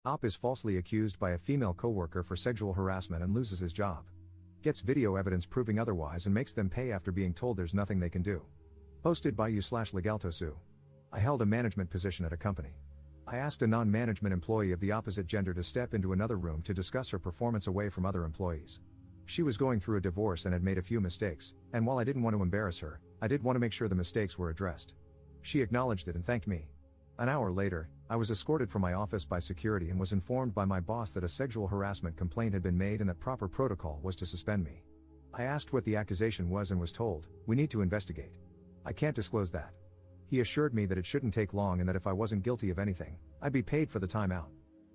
Op is falsely accused by a female coworker for sexual harassment and loses his job. Gets video evidence proving otherwise and makes them pay after being told there's nothing they can do. Posted by you/legaltosu. I held a management position at a company. I asked a non-management employee of the opposite gender to step into another room to discuss her performance away from other employees. She was going through a divorce and had made a few mistakes, and while I didn't want to embarrass her, I did want to make sure the mistakes were addressed. She acknowledged it and thanked me. An hour later, I was escorted from my office by security and was informed by my boss that a sexual harassment complaint had been made and that proper protocol was to suspend me. I asked what the accusation was and was told, "We need to investigate. I can't disclose that." He assured me that it shouldn't take long and that if I wasn't guilty of anything, I'd be paid for the time out.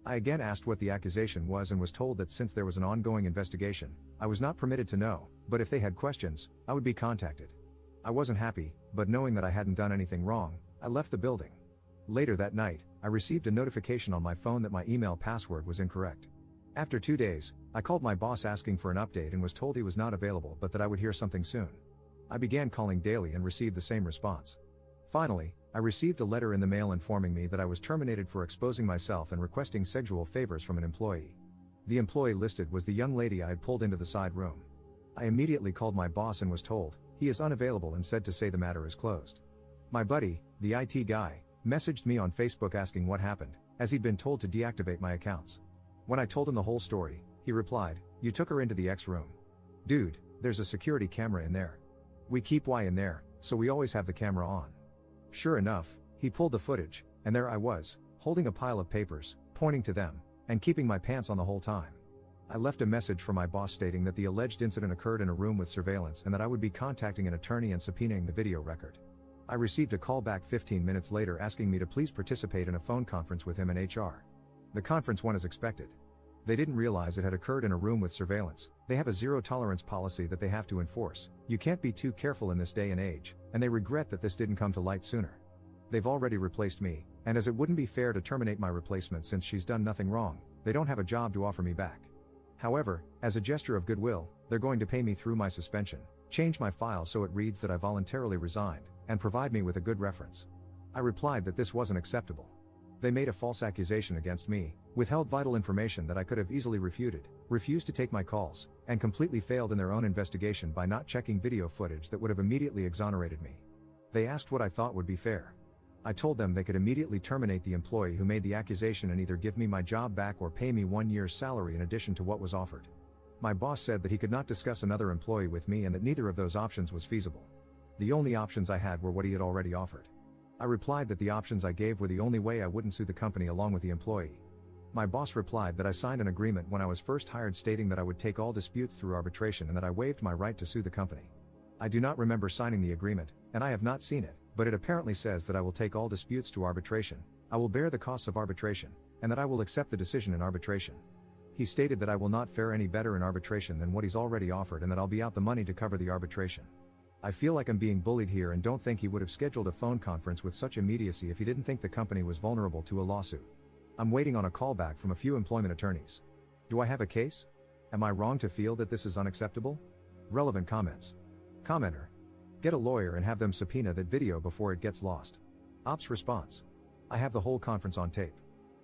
I again asked what the accusation was and was told that since there was an ongoing investigation, I was not permitted to know, but if they had questions, I would be contacted. I wasn't happy, but knowing that I hadn't done anything wrong, I left the building. Later that night, I received a notification on my phone that my email password was incorrect. After 2 days, I called my boss asking for an update and was told he was not available but that I would hear something soon. I began calling daily and received the same response. Finally, I received a letter in the mail informing me that I was terminated for exposing myself and requesting sexual favors from an employee. The employee listed was the young lady I had pulled into the side room. I immediately called my boss and was told, he is unavailable and said to say the matter is closed. My buddy, the IT guy, messaged me on Facebook asking what happened, as he'd been told to deactivate my accounts. When I told him the whole story, he replied, "You took her into the X room. Dude, there's a security camera in there. We keep Y in there, so we always have the camera on." Sure enough, he pulled the footage, and there I was, holding a pile of papers, pointing to them, and keeping my pants on the whole time. I left a message for my boss stating that the alleged incident occurred in a room with surveillance and that I would be contacting an attorney and subpoenaing the video record. I received a call back 15 minutes later asking me to please participate in a phone conference with him and HR. The conference went as expected. They didn't realize it had occurred in a room with surveillance. They have a zero-tolerance policy that they have to enforce. You can't be too careful in this day and age, and they regret that this didn't come to light sooner. They've already replaced me, and as it wouldn't be fair to terminate my replacement since she's done nothing wrong, they don't have a job to offer me back. However, as a gesture of goodwill, they're going to pay me through my suspension, change my file so it reads that I voluntarily resigned, and provide me with a good reference. I replied that this wasn't acceptable. They made a false accusation against me, withheld vital information that I could have easily refuted, refused to take my calls, and completely failed in their own investigation by not checking video footage that would have immediately exonerated me. They asked what I thought would be fair. I told them they could immediately terminate the employee who made the accusation and either give me my job back or pay me 1 year's salary in addition to what was offered. My boss said that he could not discuss another employee with me and that neither of those options was feasible. The only options I had were what he had already offered. I replied that the options I gave were the only way I wouldn't sue the company along with the employee. My boss replied that I signed an agreement when I was first hired stating that I would take all disputes through arbitration and that I waived my right to sue the company. I do not remember signing the agreement, and I have not seen it, but it apparently says that I will take all disputes to arbitration, I will bear the costs of arbitration, and that I will accept the decision in arbitration. He stated that I will not fare any better in arbitration than what he's already offered and that I'll be out the money to cover the arbitration. I feel like I'm being bullied here and don't think he would have scheduled a phone conference with such immediacy if he didn't think the company was vulnerable to a lawsuit. I'm waiting on a call back from a few employment attorneys. Do I have a case? Am I wrong to feel that this is unacceptable? Relevant comments. Commenter. Get a lawyer and have them subpoena that video before it gets lost. Ops response. I have the whole conference on tape.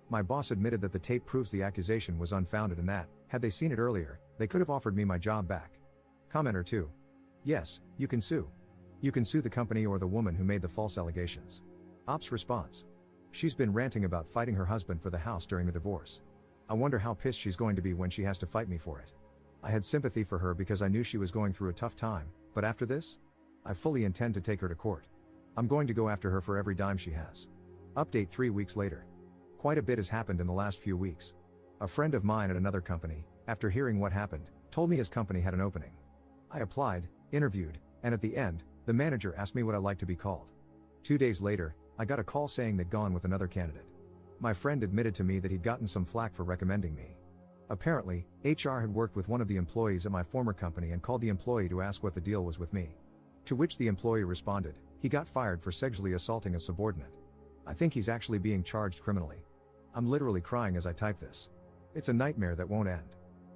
My boss admitted that the tape proves the accusation was unfounded and that, had they seen it earlier, they could have offered me my job back. Commenter 2. Yes, you can sue. You can sue the company or the woman who made the false allegations. Ops response. She's been ranting about fighting her husband for the house during the divorce. I wonder how pissed she's going to be when she has to fight me for it. I had sympathy for her because I knew she was going through a tough time, but after this? I fully intend to take her to court. I'm going to go after her for every dime she has. Update 3 weeks later. Quite a bit has happened in the last few weeks. A friend of mine at another company, after hearing what happened, told me his company had an opening. I applied, interviewed, and at the end, the manager asked me what I like to be called. 2 days later, I got a call saying they'd gone with another candidate. My friend admitted to me that he'd gotten some flack for recommending me. Apparently, HR had worked with one of the employees at my former company and called the employee to ask what the deal was with me. To which the employee responded, he got fired for sexually assaulting a subordinate. I think he's actually being charged criminally. I'm literally crying as I type this. It's a nightmare that won't end.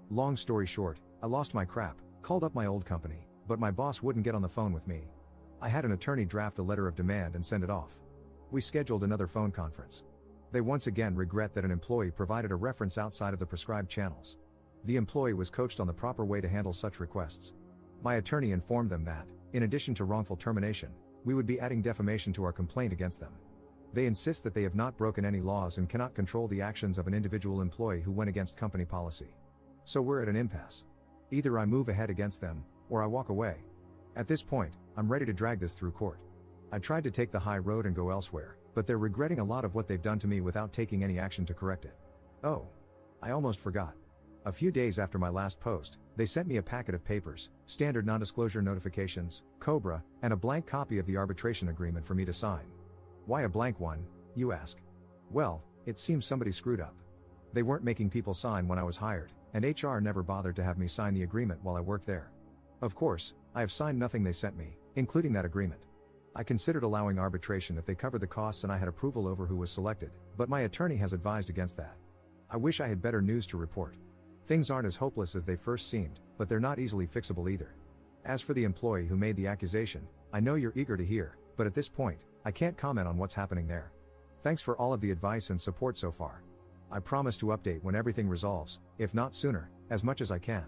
Long story short, I lost my crap, called up my old company, but my boss wouldn't get on the phone with me. I had an attorney draft a letter of demand and send it off. We scheduled another phone conference. They once again regret that an employee provided a reference outside of the prescribed channels. The employee was coached on the proper way to handle such requests. My attorney informed them that, in addition to wrongful termination, we would be adding defamation to our complaint against them. They insist that they have not broken any laws and cannot control the actions of an individual employee who went against company policy. So we're at an impasse. Either I move ahead against them, or I walk away. At this point, I'm ready to drag this through court. I tried to take the high road and go elsewhere, but they're regretting a lot of what they've done to me without taking any action to correct it. Oh, I almost forgot. A few days after my last post, they sent me a packet of papers, standard non-disclosure notifications, COBRA, and a blank copy of the arbitration agreement for me to sign. Why a blank one, you ask? Well, it seems somebody screwed up. They weren't making people sign when I was hired, and HR never bothered to have me sign the agreement while I worked there. Of course, I have signed nothing they sent me, including that agreement. I considered allowing arbitration if they covered the costs and I had approval over who was selected, but my attorney has advised against that. I wish I had better news to report. Things aren't as hopeless as they first seemed, but they're not easily fixable either. As for the employee who made the accusation, I know you're eager to hear, but at this point, I can't comment on what's happening there. Thanks for all of the advice and support so far. I promise to update when everything resolves, if not sooner, as much as I can.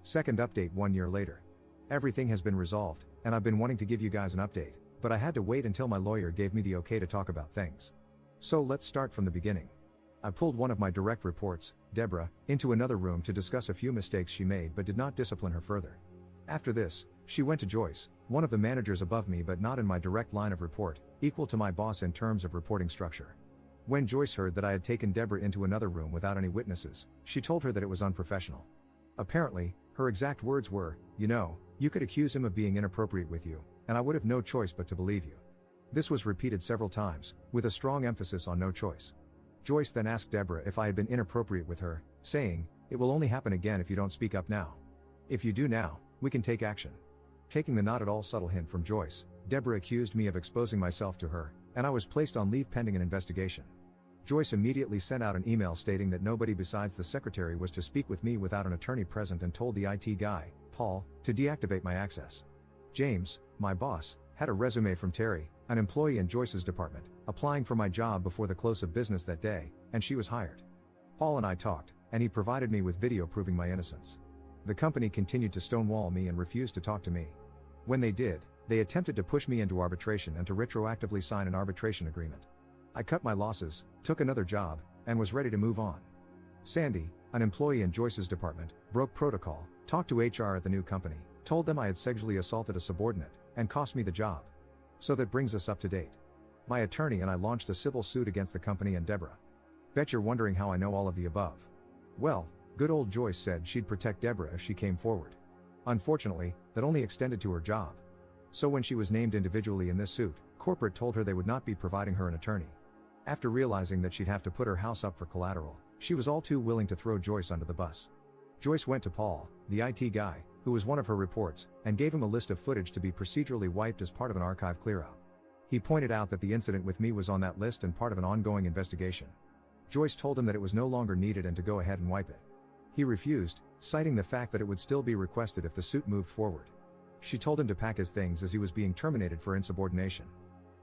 Second update 1 year later. Everything has been resolved, and I've been wanting to give you guys an update, but I had to wait until my lawyer gave me the okay to talk about things. So let's start from the beginning. I pulled one of my direct reports, Deborah, into another room to discuss a few mistakes she made but did not discipline her further. After this, she went to Joyce, one of the managers above me but not in my direct line of report, equal to my boss in terms of reporting structure. When Joyce heard that I had taken Deborah into another room without any witnesses, she told her that it was unprofessional. Apparently, her exact words were, you could accuse him of being inappropriate with you, and I would have no choice but to believe you. This was repeated several times, with a strong emphasis on no choice. Joyce then asked Deborah if I had been inappropriate with her, saying, "It will only happen again if you don't speak up now. If you do now, we can take action." Taking the not at all subtle hint from Joyce, Deborah accused me of exposing myself to her, and I was placed on leave pending an investigation. Joyce immediately sent out an email stating that nobody besides the secretary was to speak with me without an attorney present and told the IT guy, Paul, to deactivate my access. James, my boss, had a resume from Terry, an employee in Joyce's department, applying for my job before the close of business that day, and she was hired. Paul and I talked, and he provided me with video proving my innocence. The company continued to stonewall me and refused to talk to me. When they did, they attempted to push me into arbitration and to retroactively sign an arbitration agreement. I cut my losses, took another job, and was ready to move on. Sandy, an employee in Joyce's department, broke protocol, talked to HR at the new company, told them I had sexually assaulted a subordinate, and cost me the job. So that brings us up to date. My attorney and I launched a civil suit against the company and Deborah. Bet you're wondering how I know all of the above. Well, good old Joyce said she'd protect Deborah if she came forward. Unfortunately, that only extended to her job. So when she was named individually in this suit, corporate told her they would not be providing her an attorney. After realizing that she'd have to put her house up for collateral, she was all too willing to throw Joyce under the bus. Joyce went to Paul, the IT guy, who was one of her reports, and gave him a list of footage to be procedurally wiped as part of an archive clearout. He pointed out that the incident with me was on that list and part of an ongoing investigation. Joyce told him that it was no longer needed and to go ahead and wipe it. He refused, citing the fact that it would still be requested if the suit moved forward. She told him to pack his things as he was being terminated for insubordination.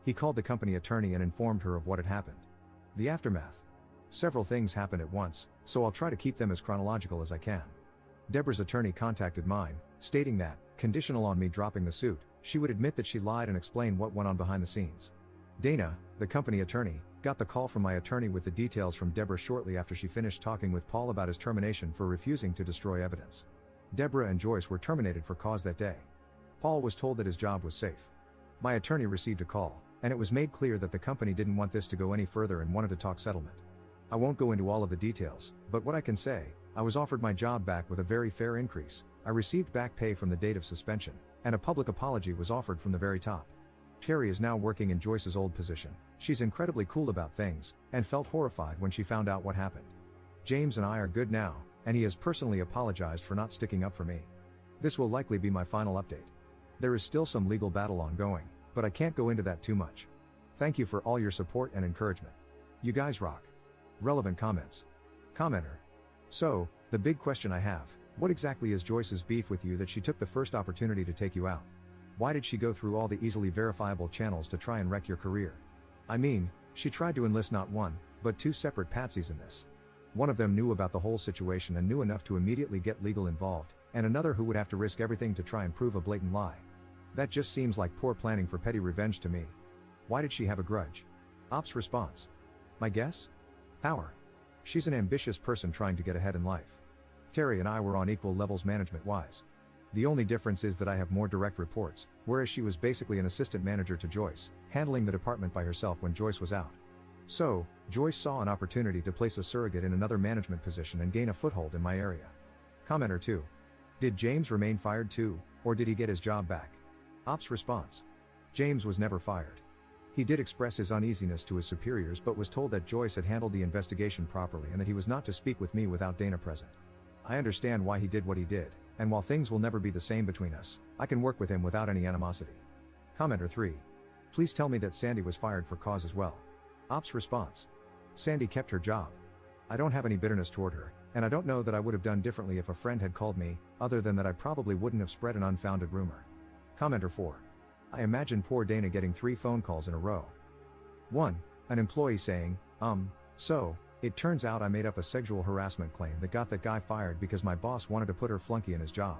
He called the company attorney and informed her of what had happened. The aftermath. Several things happened at once, so I'll try to keep them as chronological as I can. Deborah's attorney contacted mine, stating that, conditional on me dropping the suit, she would admit that she lied and explain what went on behind the scenes. Dana, the company attorney, got the call from my attorney with the details from Deborah shortly after she finished talking with Paul about his termination for refusing to destroy evidence. Deborah and Joyce were terminated for cause that day. Paul was told that his job was safe. My attorney received a call, and it was made clear that the company didn't want this to go any further and wanted to talk settlement. I won't go into all of the details, but what I can say, I was offered my job back with a very fair increase, I received back pay from the date of suspension, and a public apology was offered from the very top. Terry is now working in Joyce's old position. She's incredibly cool about things, and felt horrified when she found out what happened. James and I are good now, and he has personally apologized for not sticking up for me. This will likely be my final update. There is still some legal battle ongoing, but I can't go into that too much. Thank you for all your support and encouragement. You guys rock. Relevant comments. Commenter. So, the big question I have, what exactly is Joyce's beef with you that she took the first opportunity to take you out? Why did she go through all the easily verifiable channels to try and wreck your career? I mean, she tried to enlist not one, But two separate patsies in this. One of them knew about the whole situation and knew enough to immediately get legal involved, and another who would have to risk everything to try and prove a blatant lie. That just seems like poor planning for petty revenge to me. Why did she have a grudge? Ops response. My guess? Power. She's an ambitious person trying to get ahead in life. Terry and I were on equal levels management-wise. The only difference is that I have more direct reports, whereas she was basically an assistant manager to Joyce, handling the department by herself when Joyce was out. So, Joyce saw an opportunity to place a surrogate in another management position and gain a foothold in my area. Commenter 2. Did James remain fired too, or did he get his job back? Ops response. James was never fired. He did express his uneasiness to his superiors but was told that Joyce had handled the investigation properly and that he was not to speak with me without Dana present. I understand why he did what he did, and while things will never be the same between us, I can work with him without any animosity. Commenter 3. Please tell me that Sandy was fired for cause as well. Ops response. Sandy kept her job. I don't have any bitterness toward her, and I don't know that I would have done differently if a friend had called me, other than that I probably wouldn't have spread an unfounded rumor. Commenter 4. I imagine poor Dana getting 3 phone calls in a row. 1. An employee saying, so, it turns out I made up a sexual harassment claim that got that guy fired because my boss wanted to put her flunky in his job.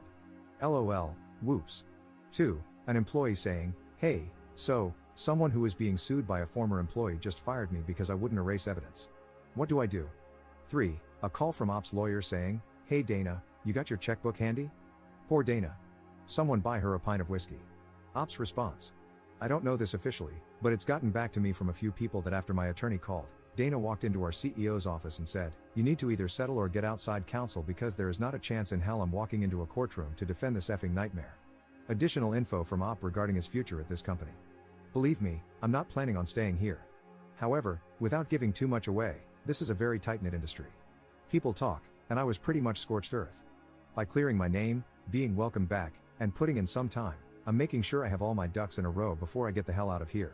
LOL, whoops. 2. An employee saying, hey, so, someone who is being sued by a former employee just fired me because I wouldn't erase evidence. What do I do? 3. A call from ops lawyer saying, hey Dana, you got your checkbook handy? Poor Dana. Someone buy her a pint of whiskey. Ops response. I don't know this officially, but it's gotten back to me from a few people that after my attorney called, Dana walked into our CEO's office and said, you need to either settle or get outside counsel because there is not a chance in hell I'm walking into a courtroom to defend this effing nightmare. Additional info from Op regarding his future at this company. Believe me, I'm not planning on staying here. However, without giving too much away, this is a very tight-knit industry. People talk, and I was pretty much scorched earth. By clearing my name, being welcomed back, and putting in some time, I'm making sure I have all my ducks in a row before I get the hell out of here.